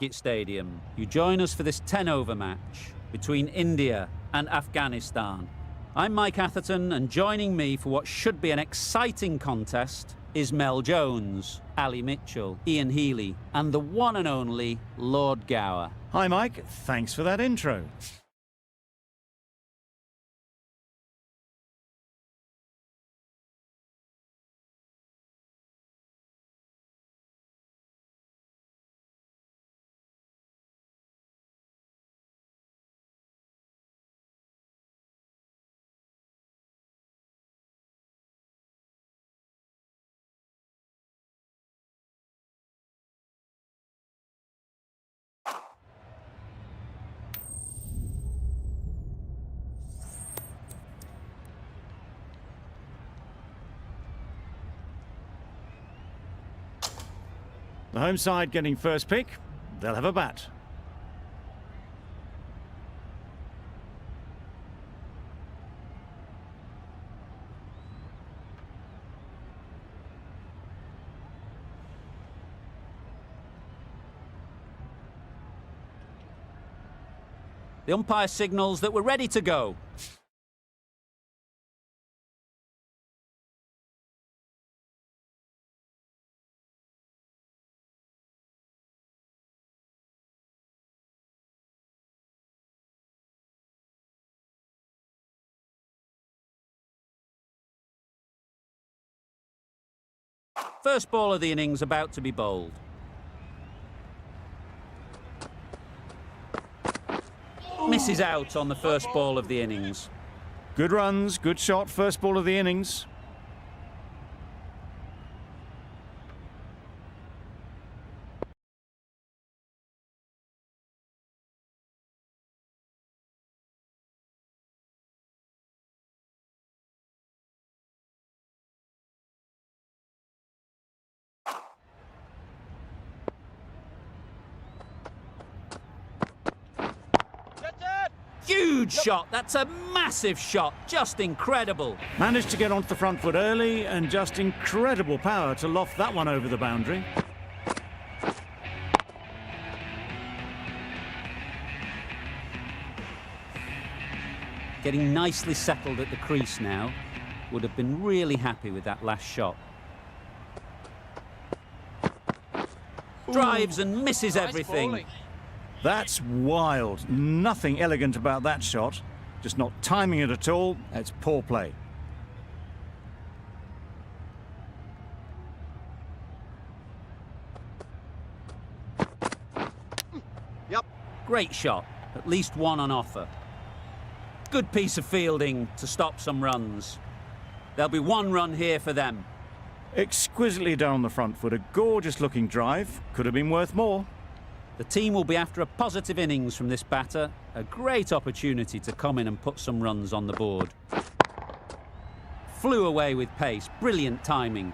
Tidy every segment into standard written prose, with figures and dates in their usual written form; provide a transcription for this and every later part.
cricket stadium. You join us for this 10-over match between India and Afghanistan. I'm Mike Atherton, and joining me for what should be an exciting contest is Mel Jones, Ali Mitchell, Ian Healy, and the one and only Lord Gower. Hi Mike, thanks for that intro. The home side getting first pick. They'll have a bat. The umpire signals that we're ready to go. First ball of the innings about to be bowled. Misses out on the first ball of the innings. Good runs, good shot, first ball of the innings. Huge shot, that's a massive shot, just incredible. Managed to get onto the front foot early and just incredible power to loft that one over the boundary. Getting nicely settled at the crease now. Would have been really happy with that last shot. Drives and misses everything. That's wild. Nothing elegant about that shot. Just not timing it at all. It's poor play. Yep. Great shot. At least one on offer. Good piece of fielding to stop some runs. There'll be one run here for them. Exquisitely down the front foot. A gorgeous looking drive. Could have been worth more. The team will be after a positive innings from this batter. A great opportunity to come in and put some runs on the board. Flew away with pace. Brilliant timing.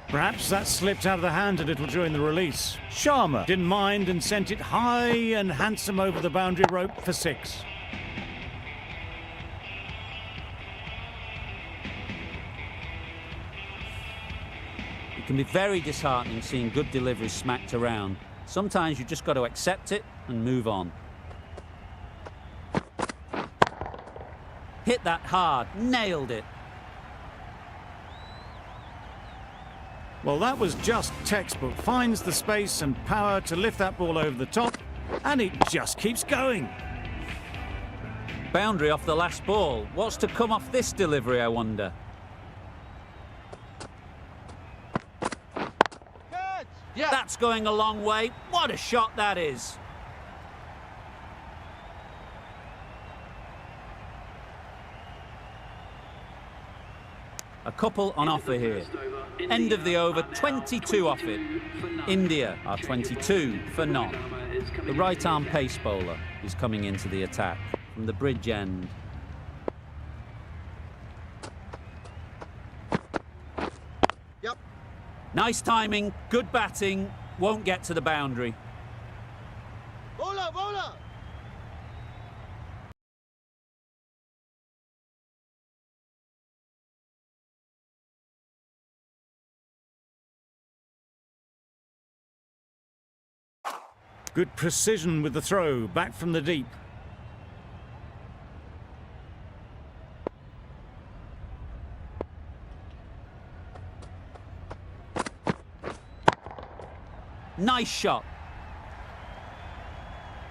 Perhaps that slipped out of the hand a little during the release. Sharma didn't mind and sent it high and handsome over the boundary rope for 6. It can be very disheartening seeing good deliveries smacked around. Sometimes you've just got to accept it and move on. Hit that hard, nailed it. Well, that was just textbook. Finds the space and power to lift that ball over the top, and it just keeps going. Boundary off the last ball. What's to come off this delivery, I wonder? Yeah. That's going a long way. What a shot that is. A couple on offer here. End of the over, 22 off it. India are 22 for none. The right-arm pace bowler is coming into the attack from the bridge end. Yep. Nice timing, good batting, won't get to the boundary. Bowler, bowler! Good precision with the throw, back from the deep. Nice shot.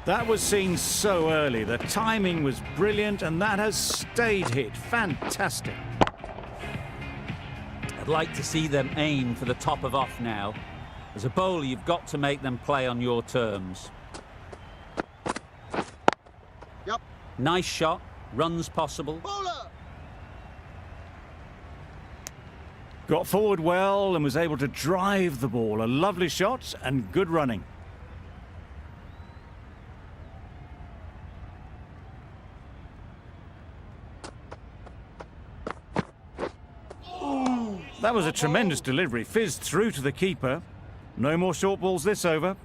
That was seen so early. The timing was brilliant, and that has stayed hit. Fantastic. I'd like to see them aim for the top of off now. As a bowler, you've got to make them play on your terms. Yep. Nice shot. Runs possible. Bowler! Got forward well and was able to drive the ball. A lovely shot and good running. That was a tremendous delivery. Fizzed through to the keeper. No more short balls this over.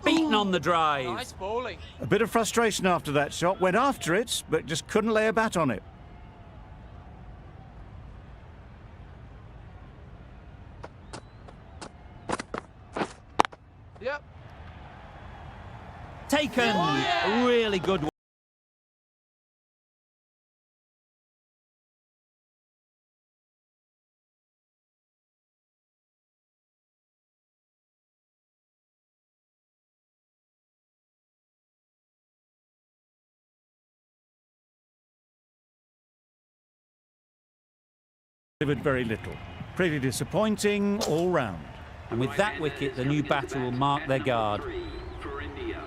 Beaten on the drive. Nice bowling. A bit of frustration after that shot. Went after it, but just couldn't lay a bat on it. Yep. Taken. A really good one. Delivered very little. Pretty disappointing all round. And with that wicket, the new batter will mark their guard.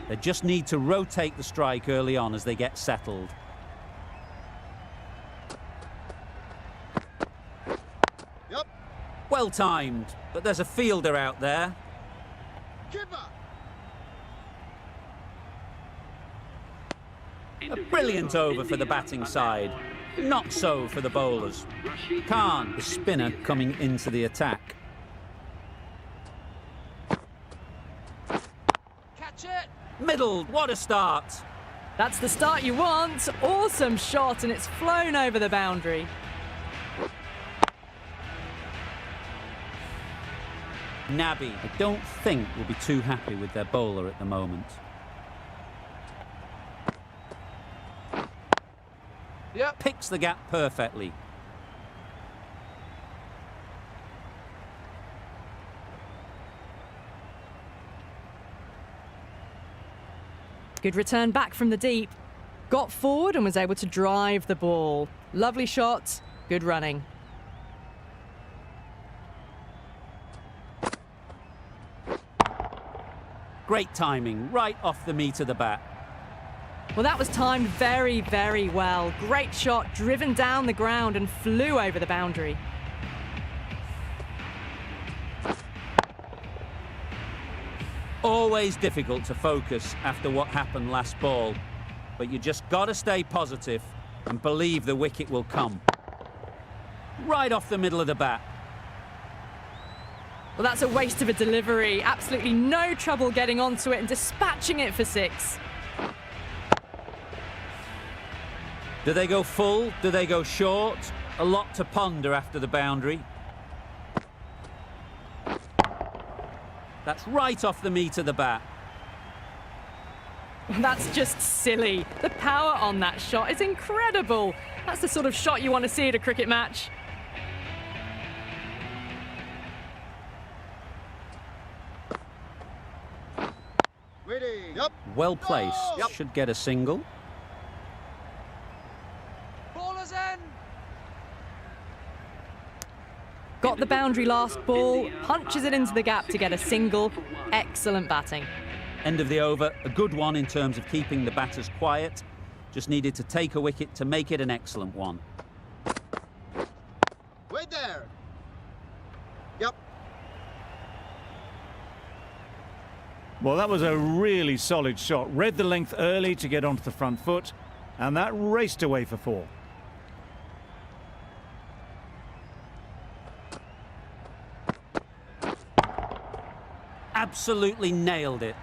They just need to rotate the strike early on as they get settled. Yep. Well timed, but there's a fielder out there. Keeper! A brilliant over for the batting side. Not so for the bowlers. Khan, the spinner, coming into the attack. Catch it. Middled, what a start. That's the start you want. Awesome shot, and it's flown over the boundary. Nabi, I don't think, will be too happy with their bowler at the moment. Yep. Picks the gap perfectly. Good return back from the deep. Got forward and was able to drive the ball. Lovely shot, good running. Great timing, right off the meat of the bat. Well, that was timed very, very well. Great shot, driven down the ground and flew over the boundary. Always difficult to focus after what happened last ball, but you just got to stay positive and believe the wicket will come. Right off the middle of the bat. Well, that's a waste of a delivery. Absolutely no trouble getting onto it and dispatching it for 6. Do they go full? Do they go short? A lot to ponder after the boundary. That's right off the meat of the bat. That's just silly. The power on that shot is incredible. That's the sort of shot you want to see at a cricket match. Waiting. Yep. Well placed. Yep. Should get a single. Bowler's in. Got the boundary last ball, punches it into the gap to get a single. Excellent batting. End of the over. A good one in terms of keeping the batters quiet. Just needed to take a wicket to make it an excellent one. Wait there. Yep. Well, that was a really solid shot. Read the length early to get onto the front foot, and that raced away for 4. Absolutely nailed it.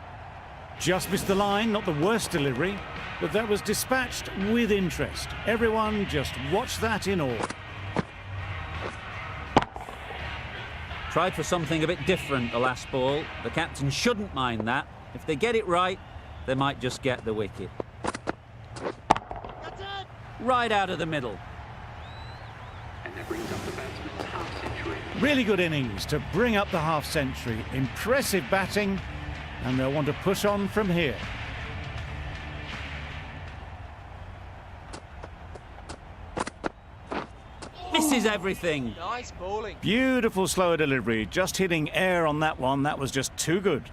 Just missed the line, not the worst delivery, but that was dispatched with interest. Everyone just watched that in awe. Tried for something a bit different the last ball. The captain shouldn't mind that. If they get it right, they might just get the wicket. That's it. Right out of the middle. And that brings up the batsman's half-century. Really good innings to bring up the half-century. Impressive batting, and they'll want to push on from here. Misses everything. Nice bowling. Beautiful slower delivery, just hitting air on that one. That was just too good.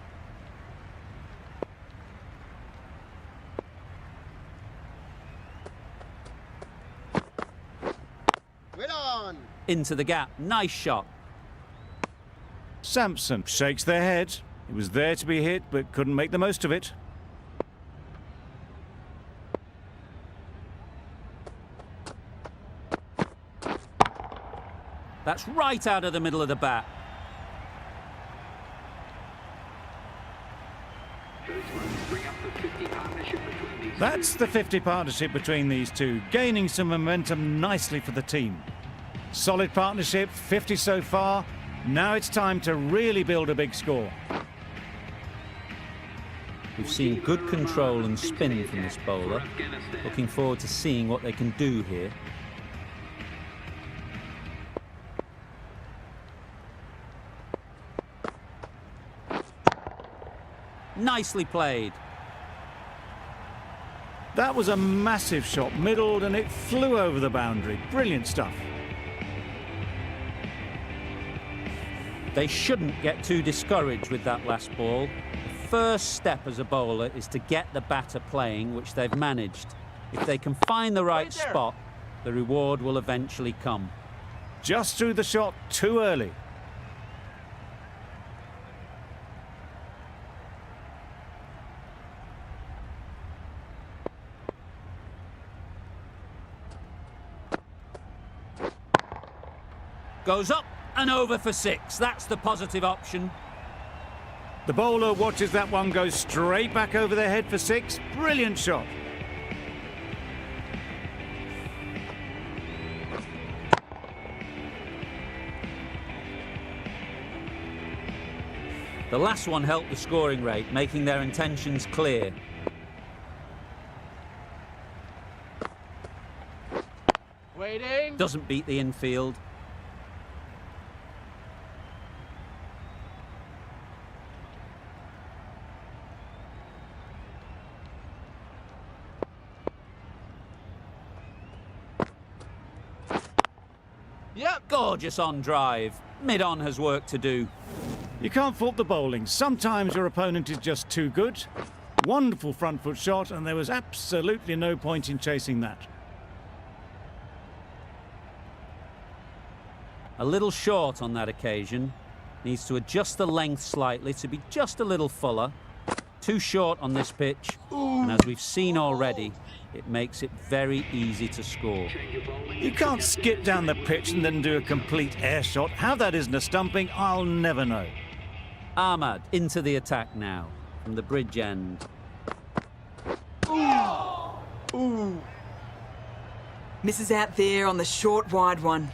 Well on. Into the gap. Nice shot. Sampson shakes their head. He was there to be hit, but couldn't make the most of it. That's right out of the middle of the bat. Those runs bring up the 50 partnership between these That's the 50 partnership between these two, gaining some momentum nicely for the team. Solid partnership, 50 so far. Now it's time to really build a big score. We've seen good control and spin from this bowler. Afghanistan. Looking forward to seeing what they can do here. Nicely played. That was a massive shot, middled, and it flew over the boundary. Brilliant stuff. They shouldn't get too discouraged with that last ball. The first step as a bowler is to get the batter playing, which they've managed. If they can find the right Right there. spot, the reward will eventually come. Just threw the shot too early. Goes up and over for 6. That's the positive option. The bowler watches that one go straight back over their head for 6. Brilliant shot. The last one helped the scoring rate, making their intentions clear. Waiting. Doesn't beat the infield. Yep. Gorgeous on drive. Mid-on has work to do. You can't fault the bowling. Sometimes your opponent is just too good. Wonderful front foot shot, and there was absolutely no point in chasing that. A little short on that occasion. Needs to adjust the length slightly to be just a little fuller. Too short on this pitch. And as we've seen already, it makes it very easy to score. Change your bowling. You can't skip down the pitch and then do a complete air shot. How that isn't a stumping, I'll never know. Ahmad into the attack now from the bridge end. Misses out there on the short wide one.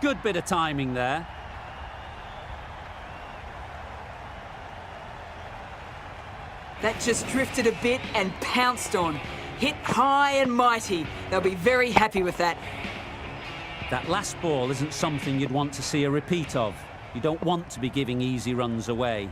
Good bit of timing there. That just drifted a bit and pounced on. Hit high and mighty. They'll be very happy with that. That last ball isn't something you'd want to see a repeat of. You don't want to be giving easy runs away.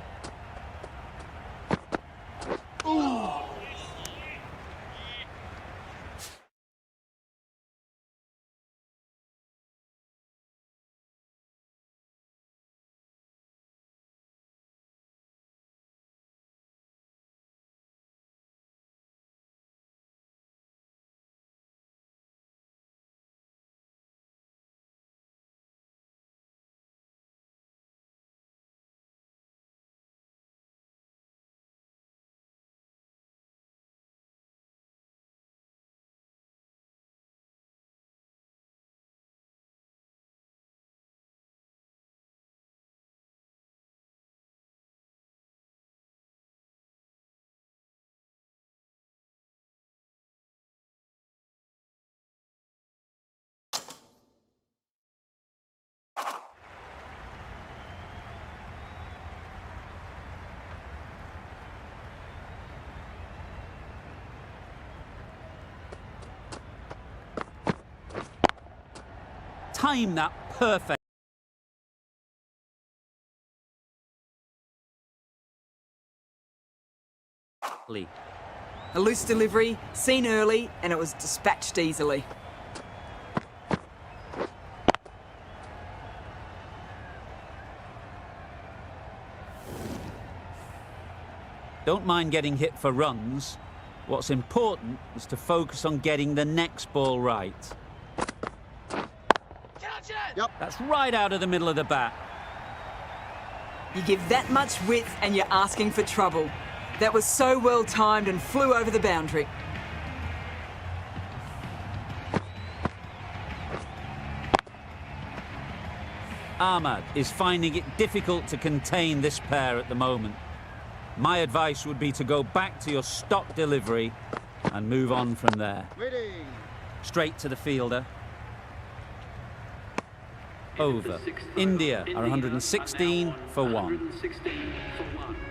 Time that perfectly. A loose delivery, seen early, and it was dispatched easily. Don't mind getting hit for runs. What's important is to focus on getting the next ball right. Catch it! Yep. That's right out of the middle of the bat. You give that much width and you're asking for trouble. That was so well timed and flew over the boundary. Ahmad is finding it difficult to contain this pair at the moment. My advice would be to go back to your stock delivery and move on from there. Waiting. Straight to the fielder. Over. India are 116 for 1.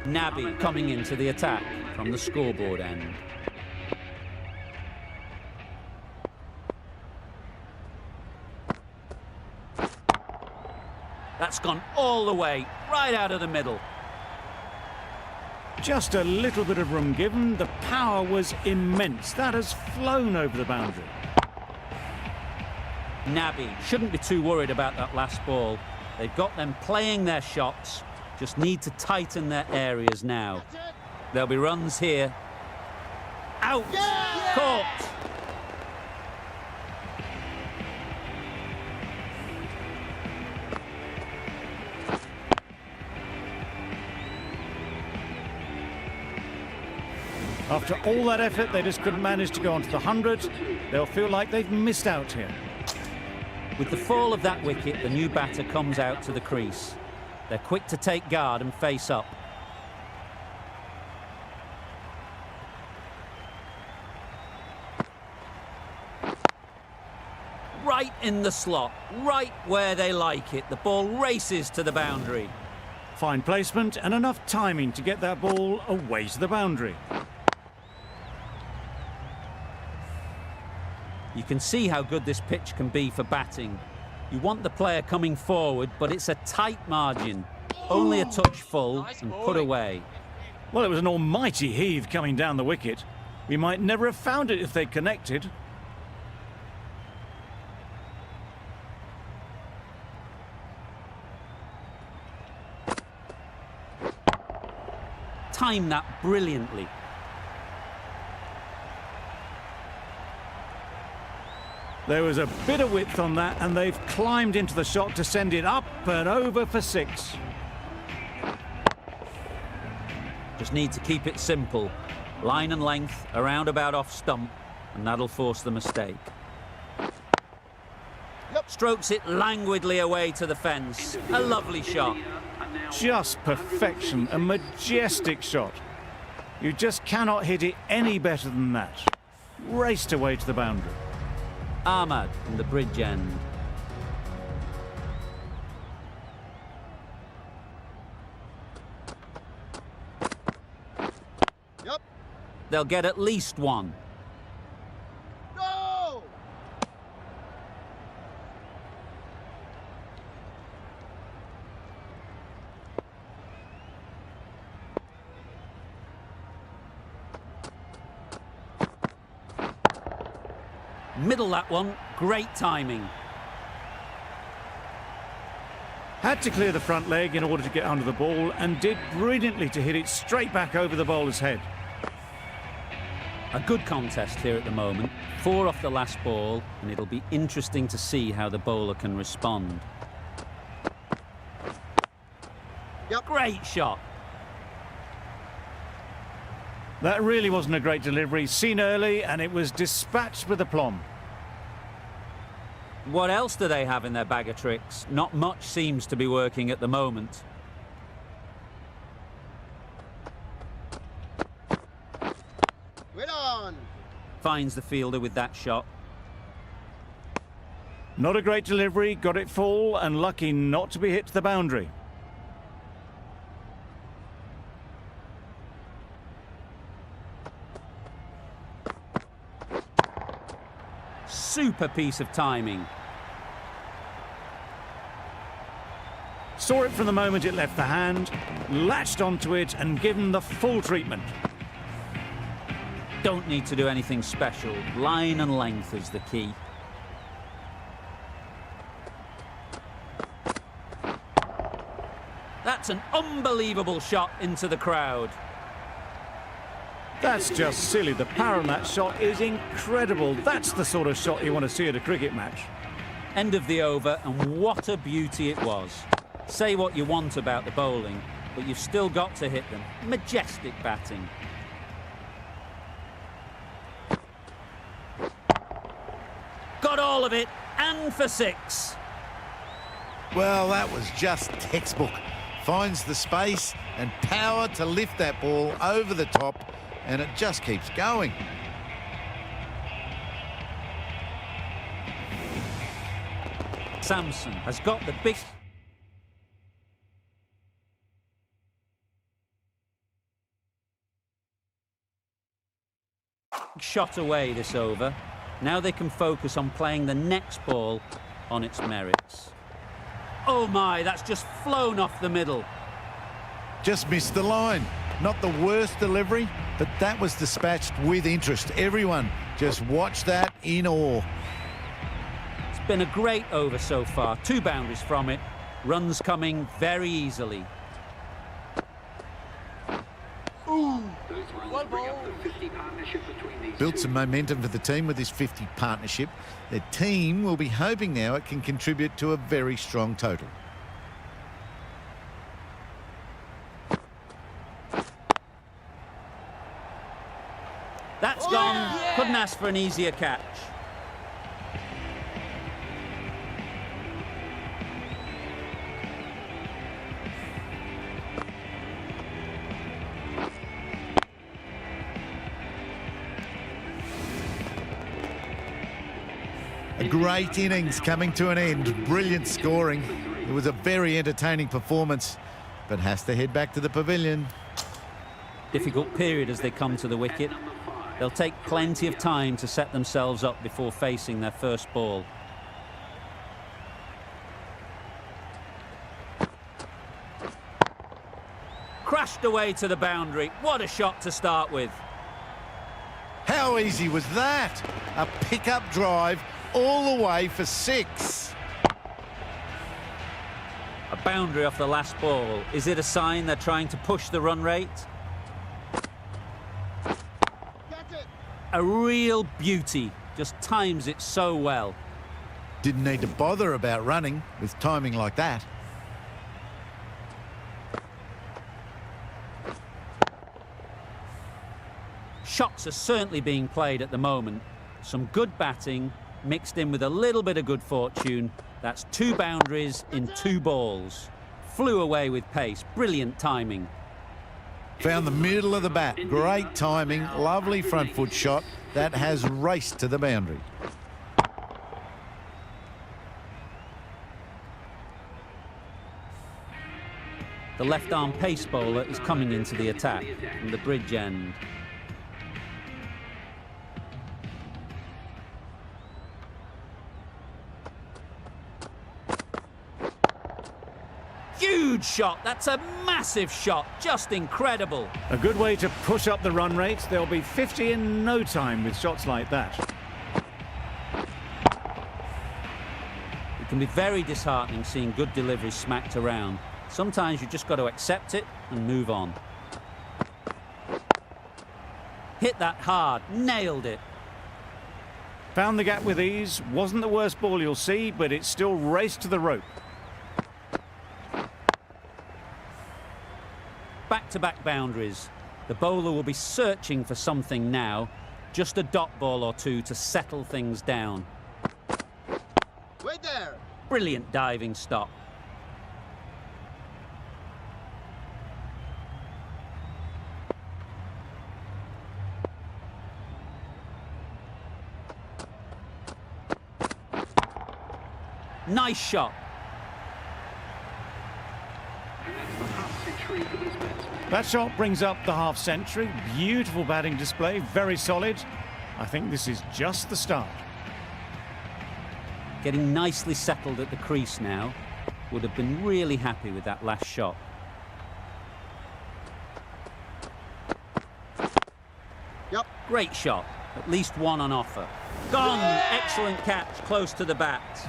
Nabi coming into the attack from the scoreboard end. That's gone all the way, right out of the middle. Just a little bit of room given. The power was immense. That has flown over the boundary. Nabi shouldn't be too worried about that last ball. They've got them playing their shots, just need to tighten their areas now. There'll be runs here. Out! Yeah! Caught! After all that effort, they just couldn't manage to go onto the 100. They'll feel like they've missed out here. With the fall of that wicket, the new batter comes out to the crease. They're quick to take guard and face up. Right in the slot, right where they like it. The ball races to the boundary. Fine placement and enough timing to get that ball away to the boundary. You can see how good this pitch can be for batting. You want the player coming forward, but it's a tight margin. Only a touch full and put away. Well, it was an almighty heave coming down the wicket. We might never have found it if they'd connected. Timed that brilliantly. There was a bit of width on that, and they've climbed into the shot to send it up and over for 6. Just need to keep it simple. Line and length, around about off stump, and that'll force the mistake. Strokes it languidly away to the fence. A lovely shot. Just perfection, a majestic shot. You just cannot hit it any better than that. Raced away to the boundary. Ahmad in the bridge end. Yep. They'll get at least one. No! Middle that one, great timing. Had to clear the front leg in order to get under the ball and did brilliantly to hit it straight back over the bowler's head. A good contest here at the moment. 4 off the last ball, and it'll be interesting to see how the bowler can respond. Yep. Great shot. That really wasn't a great delivery, seen early, and it was dispatched with aplomb. What else do they have in their bag of tricks? Not much seems to be working at the moment. Wait on. Finds the fielder with that shot. Not a great delivery, got it full, and lucky not to be hit to the boundary. Super piece of timing. Saw it from the moment it left the hand, latched onto it and given the full treatment. Don't need to do anything special. Line and length is the key. That's an unbelievable shot into the crowd. That's just silly. The power on that shot is incredible. That's the sort of shot you want to see at a cricket match. End of the over, and what a beauty it was. Say what you want about the bowling, but you've still got to hit them. Majestic batting. Got all of it, and for 6. Well, that was just textbook. Finds the space and power to lift that ball over the top, and it just keeps going. Samson has got the big shot away this over. Now they can focus on playing the next ball on its merits. Oh my, that's just flown off the middle. Just missed the line. Not the worst delivery, but that was dispatched with interest. Everyone just watched that in awe. It's been a great over so far. 2 boundaries from it. Runs coming very easily. Those runs bring up the 50 partnership between these Built two. some momentum for the team with this 50 partnership. Their team will be hoping now it can contribute to a very strong total. That's gone. Couldn't ask for an easier catch. A great innings coming to an end. Brilliant scoring. It was a very entertaining performance, but has to head back to the pavilion. Difficult period as they come to the wicket. They'll take plenty of time to set themselves up before facing their first ball. Crashed away to the boundary. What a shot to start with. How easy was that? A pickup drive all the way for 6. A boundary off the last ball. Is it a sign they're trying to push the run rate? A real beauty. Just times it so well. Didn't need to bother about running with timing like that. Shots are certainly being played at the moment. Some good batting mixed in with a little bit of good fortune. That's 2 boundaries in 2 balls. Flew away with pace. Brilliant timing. Found the middle of the bat. Great timing. Lovely front foot shot. That has raced to the boundary. The left-arm pace bowler is coming into the attack from the bridge end. Huge shot. That's a massive shot. Just incredible. A good way to push up the run rate. They'll be 50 in no time with shots like that. It can be very disheartening seeing good deliveries smacked around. Sometimes you just got to accept it and move on. Hit that hard. Nailed it. Found the gap with ease. Wasn't the worst ball you'll see, but it still raced to the rope. Back-to-back boundaries. The bowler will be searching for something now. Just a dot ball or 2 to settle things down. Wait there. Brilliant diving stop. Nice shot. That shot brings up the half century. Beautiful batting display, very solid. I think this is just the start. Getting nicely settled at the crease now. would have been really happy with that last shot. Yep. Great shot. At least one on offer. Gone! Excellent catch, close to the bat.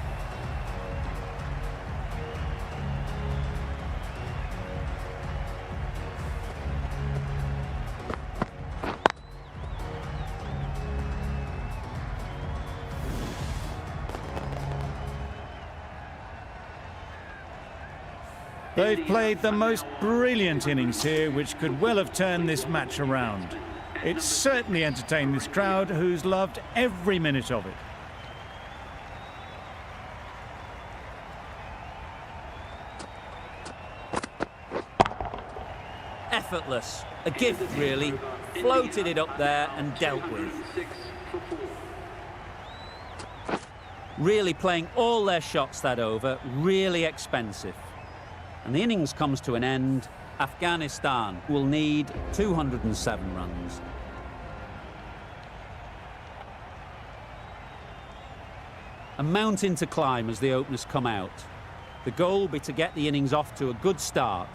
They've played the most brilliant innings here, which could well have turned this match around. It's certainly entertained this crowd, who's loved every minute of it. Effortless. A gift, really. Floated it up there and dealt with. Really playing all their shots that over. Really expensive. And the innings comes to an end. Afghanistan will need 207 runs. A mountain to climb as the openers come out. The goal will be to get the innings off to a good start,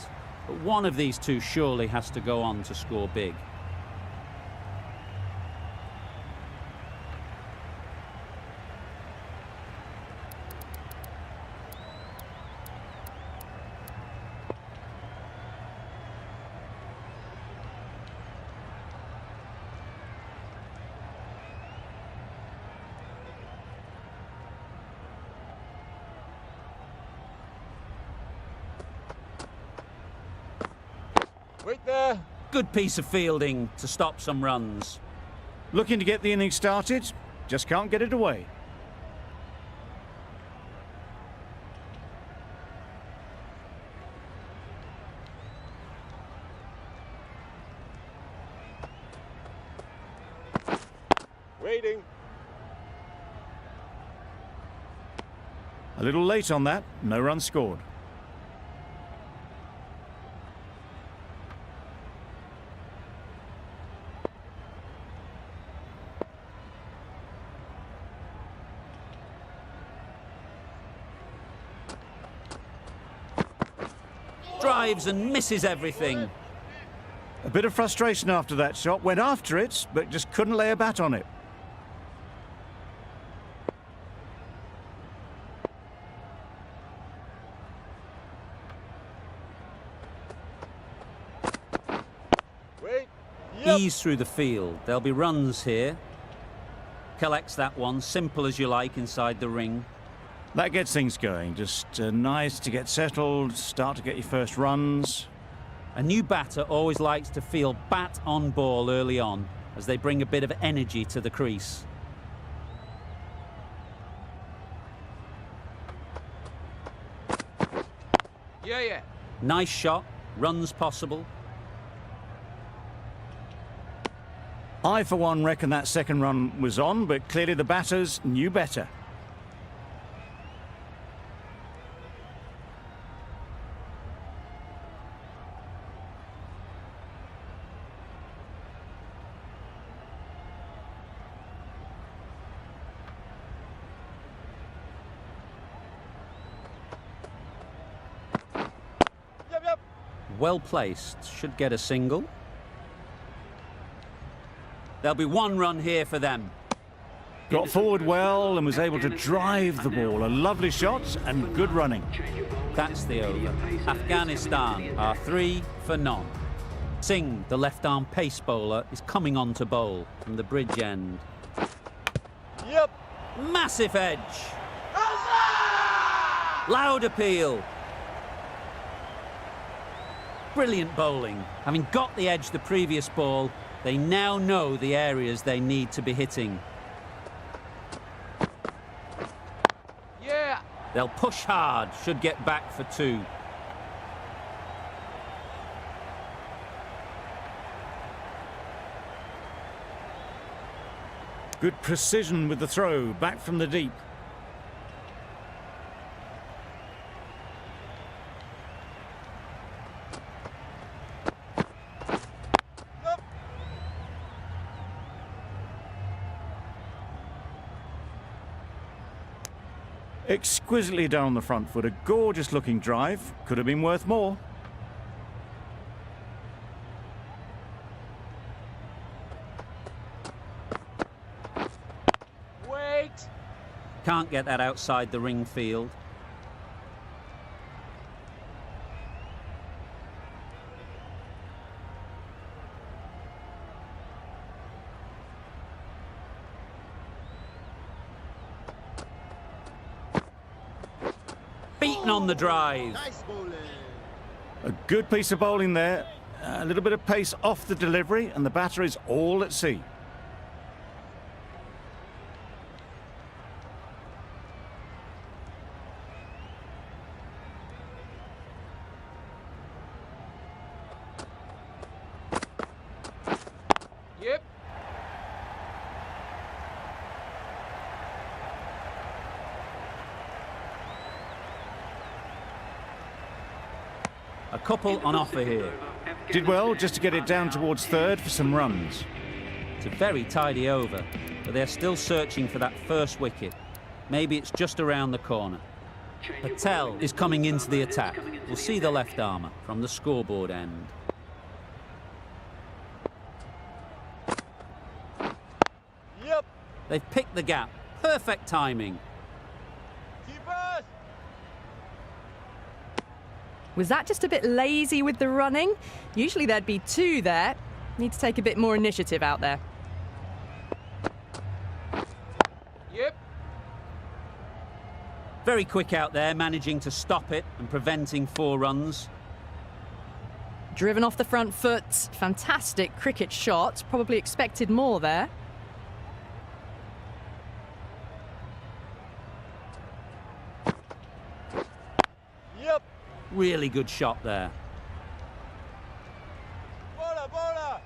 but one of these two surely has to go on to score big. Wait there. Good piece of fielding to stop some runs. Looking to get the innings started, just can't get it away. Waiting. A little late on that, no runs scored. Drives and misses everything. A bit of frustration after that shot, went after it, but just couldn't lay a bat on it. Wait. Yep. Ease through the field. There'll be runs here. Collects that one, simple as you like inside the ring. That gets things going, just nice to get settled, start to get your first runs. A new batter always likes to feel bat on ball early on, as they bring a bit of energy to the crease. Yeah. Nice shot, runs possible. I, for one, reckon that second run was on, but clearly the batters knew better. Yep. Well placed, should get a single. There'll be one run here for them. Got forward well and was able to drive the ball. A lovely shot and good running. That's the over. Afghanistan are 3 for none. Singh, the left-arm pace bowler, is coming on to bowl from the bridge end. Yep. Massive edge. Loud appeal. Brilliant bowling. Having got the edge the previous ball, they now know the areas they need to be hitting. Yeah. They'll push hard, should get back for 2. Good precision with the throw, back from the deep. Exquisitely done on the front foot. A gorgeous looking drive. Could have been worth more. Wait. Can't get that outside the ring field. Beaten on the drive. Nice bowling. A good piece of bowling there. A little bit of pace off the delivery, and the batter is all at sea. Yep. A couple on offer here. Did well just to get it down towards third for some runs. It's a very tidy over, but they're still searching for that first wicket. Maybe it's just around the corner. Patel is coming into the attack. We'll see the left armour from the scoreboard end. Yep. They've picked the gap. Perfect timing. Keepers. Was that just a bit lazy with the running? Usually there'd be two there. Need to take a bit more initiative out there. Yep. Very quick out there, managing to stop it and preventing 4 runs. Driven off the front foot. Fantastic cricket shot. Probably expected more there. Yep. Really good shot there. Bowler, bowler.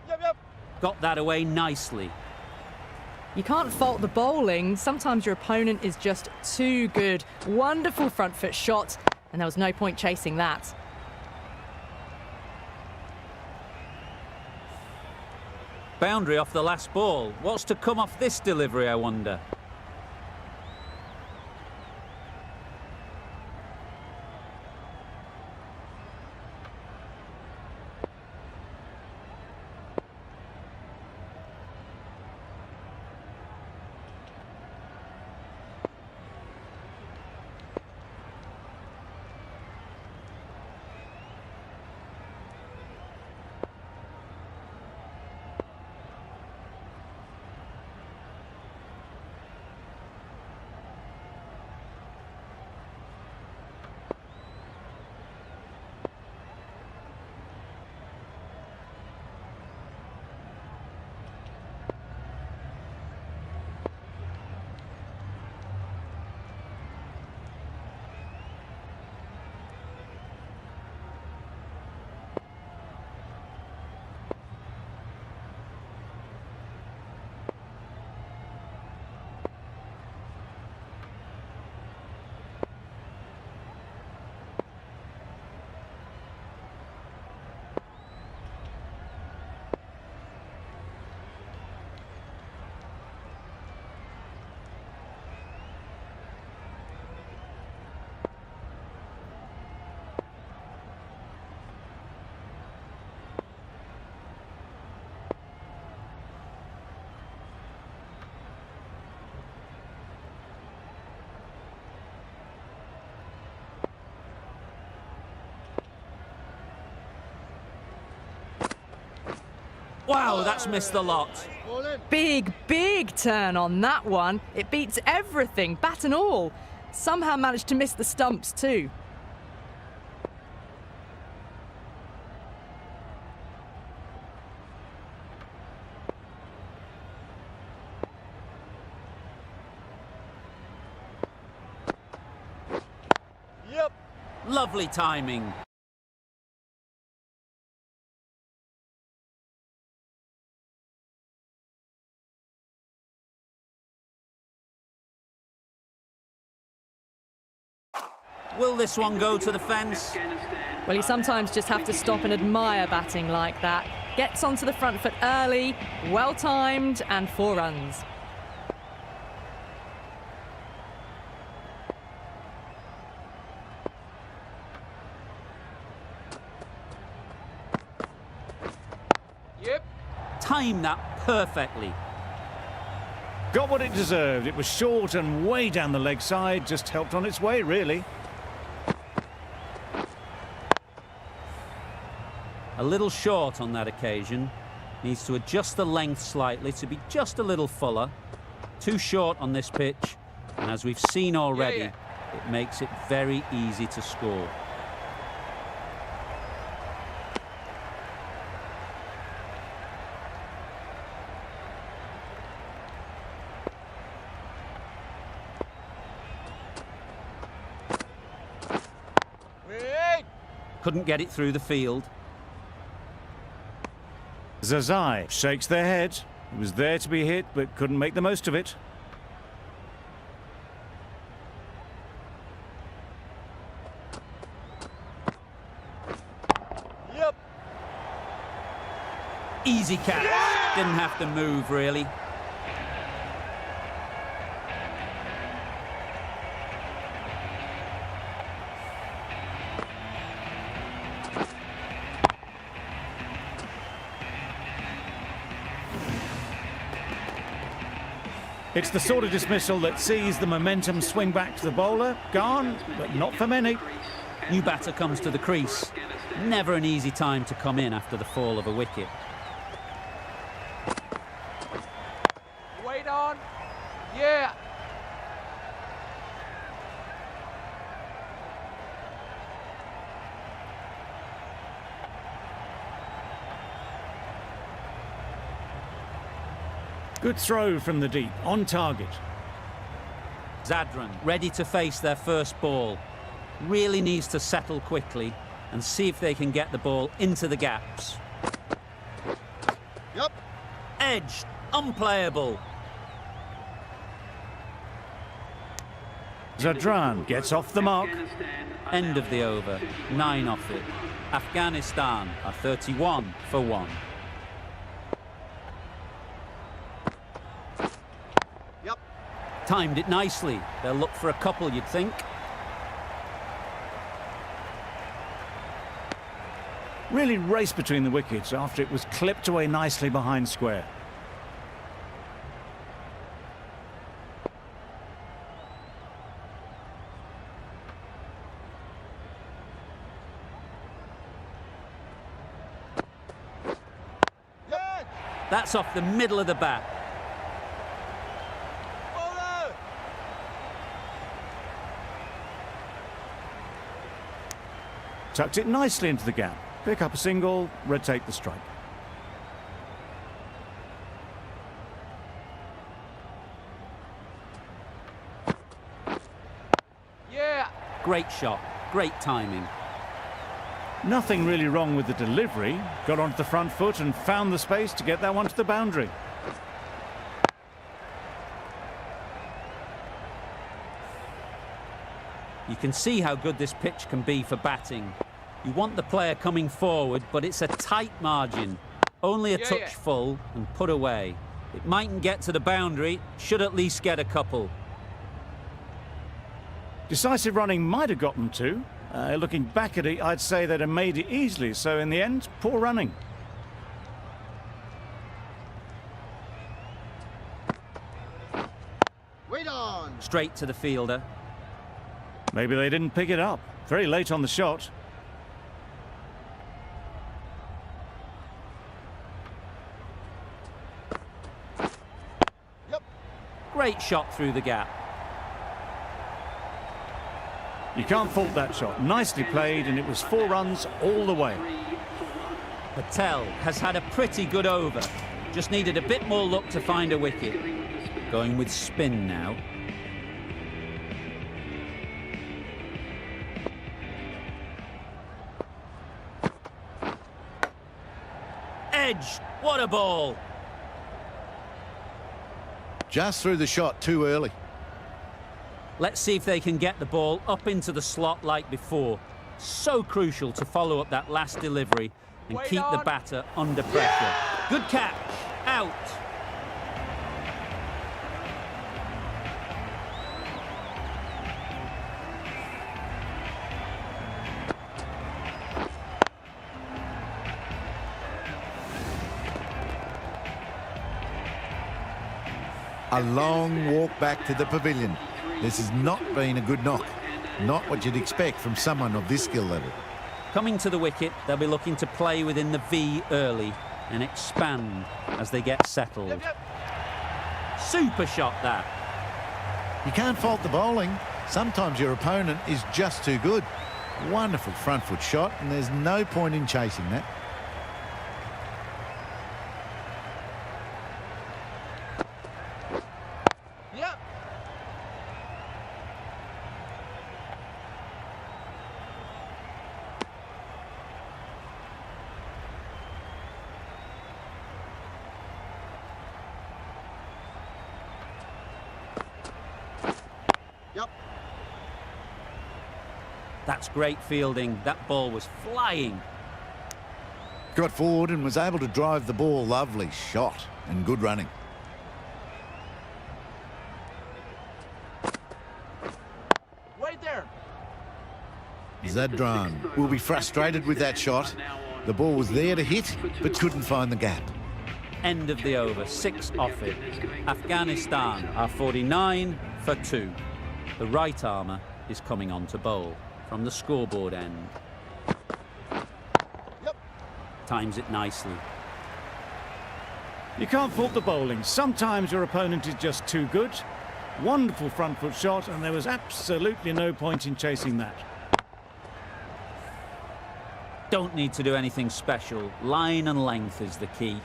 Yep, yep. Got that away nicely. You can't fault the bowling. Sometimes your opponent is just too good. Wonderful front foot shot, and there was no point chasing that. Boundary off the last ball. What's to come off this delivery, I wonder? Wow, that's missed the lot. Bowling. Big, big turn on that one. It beats everything, bat and all. Somehow managed to miss the stumps too. Yep. Lovely timing. Will this one go to the fence? Well, you sometimes just have to stop and admire batting like that. Gets onto the front foot early, well timed, and 4 runs. Yep. Timed that perfectly. Got what it deserved. It was short and way down the leg side, just helped on its way, really. A little short on that occasion. Needs to adjust the length slightly to be just a little fuller. Too short on this pitch, and as we've seen already, Yeah. it makes it very easy to score. Wait. Couldn't get it through the field. Zazai shakes their head. It was there to be hit, but couldn't make the most of it. Yep. Easy catch. Didn't have to move, really. It's the sort of dismissal that sees the momentum swing back to the bowler. Gone, but not for many. New batter comes to the crease. Never an easy time to come in after the fall of a wicket. Wait on. Yeah. Good throw from the deep, on target. Zadran ready to face their first ball. Really needs to settle quickly and see if they can get the ball into the gaps. Yep. Edged, unplayable. Zadran gets off the mark. End of the over, 9 off it. Afghanistan are 31 for 1. Yep. Timed it nicely. They'll look for a couple, you'd think. Really raced between the wickets after it was clipped away nicely behind square. Yep. That's off the middle of the bat. Bowler. Tucked it nicely into the gap. Pick up a single, rotate the strike. Yeah. Great shot, great timing. Nothing really wrong with the delivery. Got onto the front foot and found the space to get that one to the boundary. You can see how good this pitch can be for batting. You want the player coming forward, but it's a tight margin. Only a Yeah, touch yeah. full and put away. It mightn't get to the boundary, should at least get a couple. Decisive running might have gotten two. Looking back at it, I'd say they'd have made it easily. So in the end, poor running. Wait on. Straight to the fielder. Maybe they didn't pick it up. Very late on the shot. Yep. Great shot through the gap. You can't fault that shot. Nicely played, and it was 4 runs all the way. Patel has had a pretty good over. Just needed a bit more luck to find a wicket. Going with spin now. Edge, what a ball. Just threw the shot too early. Let's see if they can get the ball up into the slot like before. So crucial to follow up that last delivery and Wait keep the on. batter under pressure. Good catch. Out. A long walk back to the pavilion. This has not been a good knock. Not what you'd expect from someone of this skill level. Coming to the wicket, they'll be looking to play within the V early and expand as they get settled. Yep, yep. Super shot that. You can't fault the bowling. Sometimes your opponent is just too good. Wonderful front foot shot, and there's no point in chasing that. Yep. Yep. That's great fielding. That ball was flying. Got forward and was able to drive the ball. Lovely shot and good running. Wait there. Zadran will be frustrated with that shot. The ball was there to hit, but couldn't find the gap. End of the over, 6 off it. Afghanistan are 49 for 2. The right armour is coming on to bowl from the scoreboard end. Yep. Times it nicely. You can't fault the bowling. Sometimes your opponent is just too good. Wonderful front foot shot, and there was absolutely no point in chasing that. Don't need to do anything special. Line and length is the key.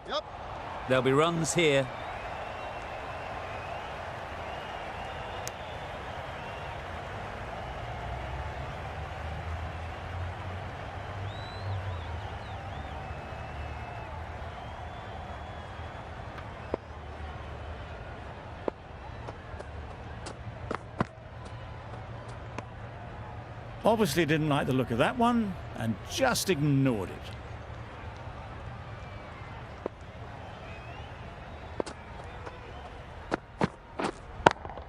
Yep. There'll be runs here. Obviously didn't like the look of that one and just ignored it.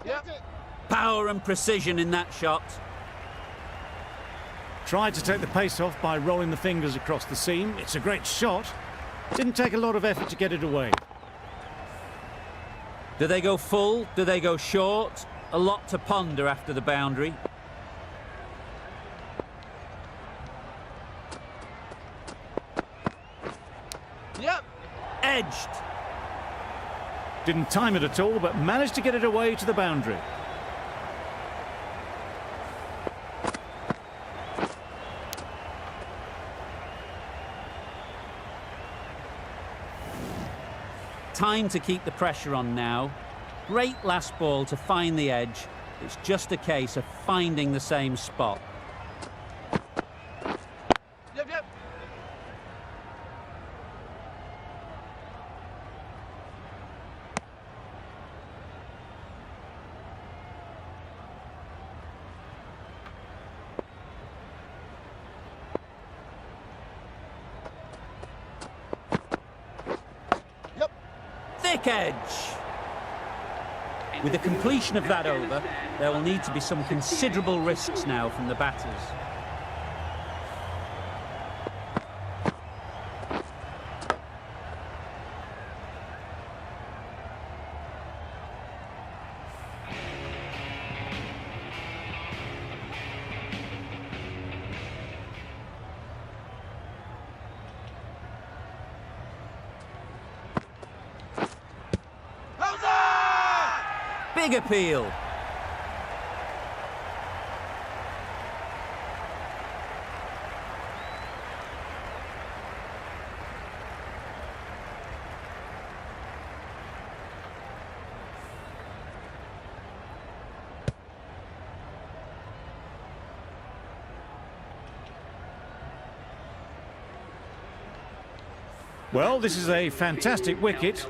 Yep. Power and precision in that shot. Tried to take the pace off by rolling the fingers across the seam. It's a great shot. Didn't take a lot of effort to get it away. Do they go full? Do they go short? A lot to ponder after the boundary. Yep. Edged. Didn't time it at all, but managed to get it away to the boundary. Time to keep the pressure on now. Great last ball to find the edge. It's just a case of finding the same spot. Yep, yep. Yep. Thick edge. With the completion of that over, there will need to be some considerable risks now from the batters. Big appeal. Well, this is a fantastic wicket.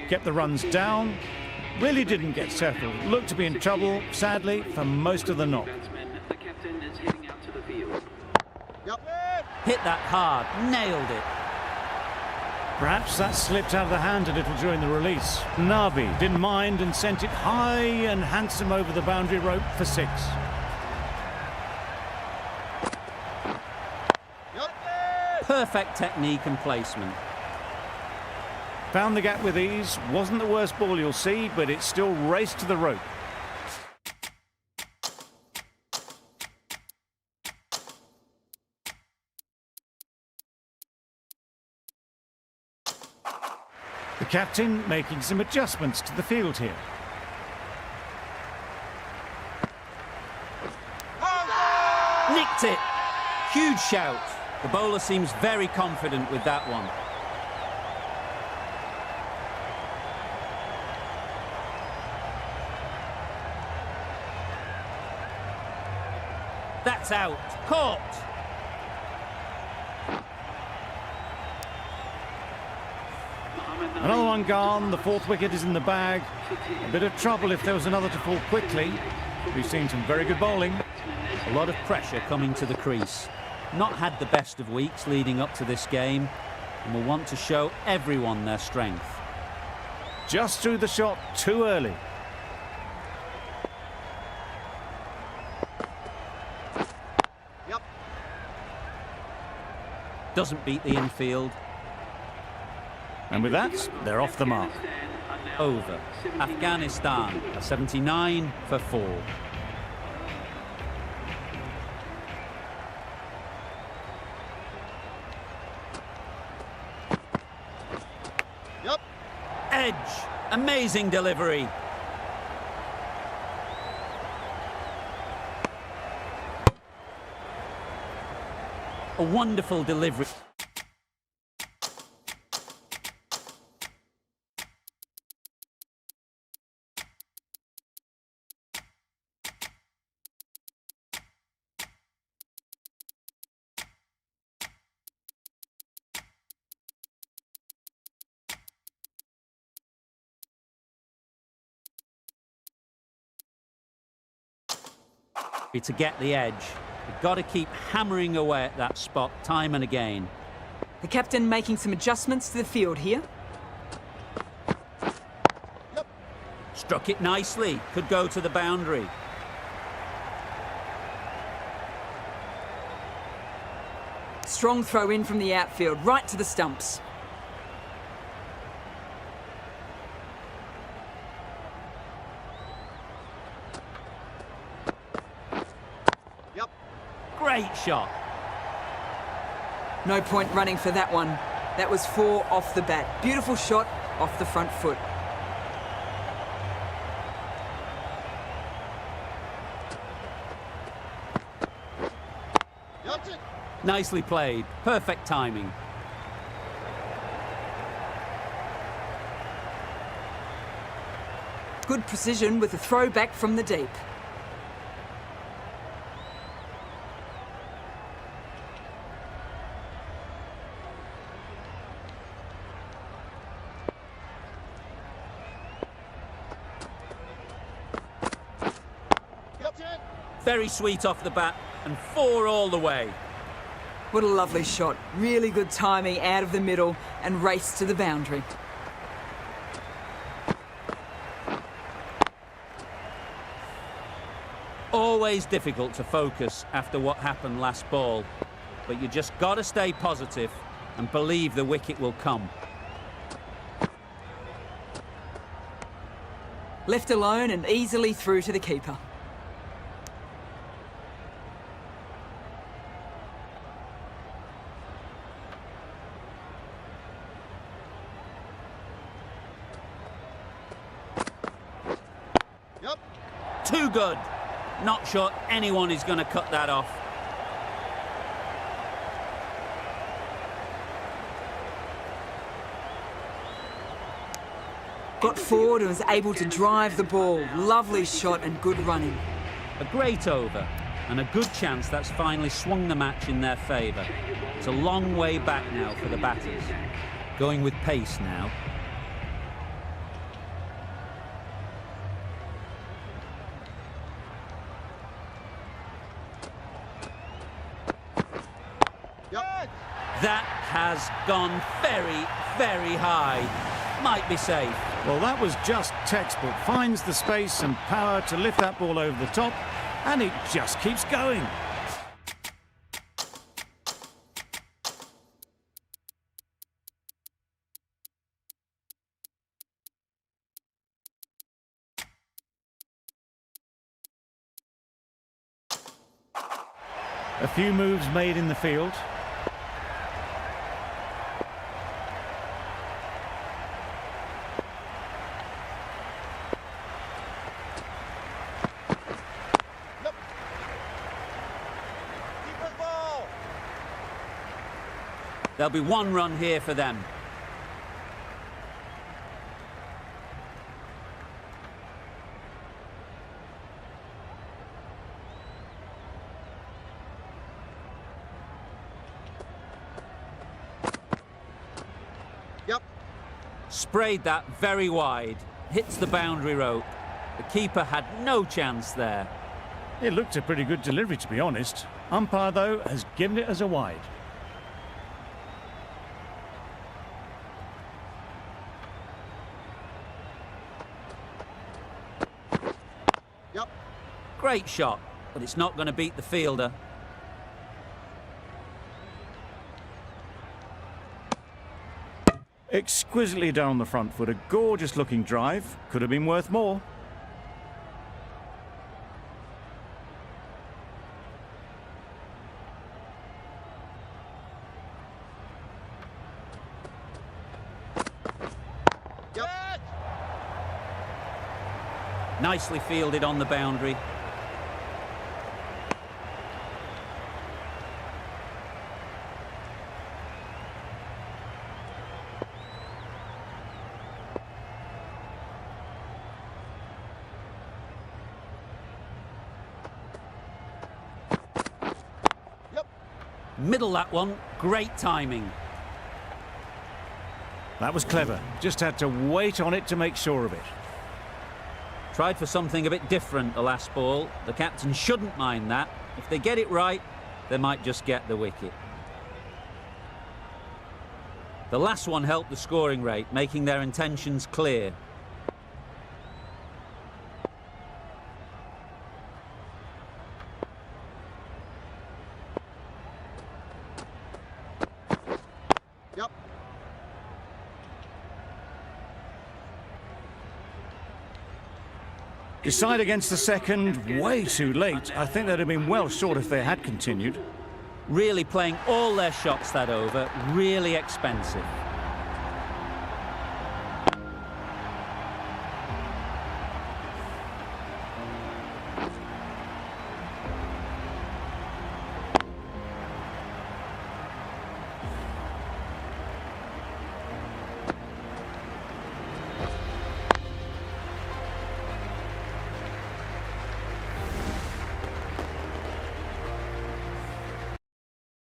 Kept the runs down. Really didn't get settled. Looked to be in trouble, sadly, for most of the knock. The captain is heading out to the field. Yep. Hit that hard, nailed it. Perhaps that slipped out of the hand a little during the release. Nabi didn't mind and sent it high and handsome over the boundary rope for 6. Yep. Perfect technique and placement. Found the gap with ease. Wasn't the worst ball you'll see, but it still raced to the rope. The captain making some adjustments to the field here. Nicked it. Huge shout. The bowler seems very confident with that one. That's out. Caught. Another one gone. The 4th wicket is in the bag. A bit of trouble if there was another to fall quickly. We've seen some very good bowling. A lot of pressure coming to the crease. Not had the best of weeks leading up to this game, and will want to show everyone their strength. Just threw the shot too early. Yep. Doesn't beat the infield. And with that, they're off the mark. Over. Afghanistan, a 79 for 4. Yep. Edge. Amazing delivery. A wonderful delivery. To get the edge. You've got to keep hammering away at that spot time and again. The captain making some adjustments to the field here. Yep. Struck it nicely. Could go to the boundary. Strong throw in from the outfield, right to the stumps. Yep. Great shot. No point running for that one. That was 4 off the bat. Beautiful shot off the front foot. That's it. Nicely played. Perfect timing. Good precision with a throw back from the deep. That's it. Very sweet off the bat and 4 all the way. What a lovely shot. Really good timing out of the middle and race to the boundary. Always difficult to focus after what happened last ball, but you just got to stay positive and believe the wicket will come. Left alone and easily through to the keeper. Yep. Too good. Not sure anyone is going to cut that off. Got forward and was able to drive the ball. Lovely shot and good running. A great over and a good chance that's finally swung the match in their favour. It's a long way back now for the batters. going with pace now. Yep. That has gone very, very high. Might be safe. Well, that was just textbook. Finds the space and power to lift that ball over the top, and it just keeps going. A few moves made in the field. Yep. Keeper's ball. There'll be one run here for them. Yep. Sprayed that very wide. Hits the boundary rope. The keeper had no chance there. It looked a pretty good delivery, to be honest. Umpire, though, has given it as a wide. Yep. Great shot, but it's not going to beat the fielder. Exquisitely done on the front foot. A gorgeous looking drive. Could have been worth more. Yep. Nicely fielded on the boundary. Yep. Middle that one. Great timing. That was clever. Just had to wait on it to make sure of it. Tried for something a bit different the last ball. The captain shouldn't mind that. If they get it right, they might just get the wicket. The last one helped the scoring rate, making their intentions clear. Yep. Decide against the second, way too late. I think they'd have been well short if they had continued. Really playing all their shots that over, really expensive.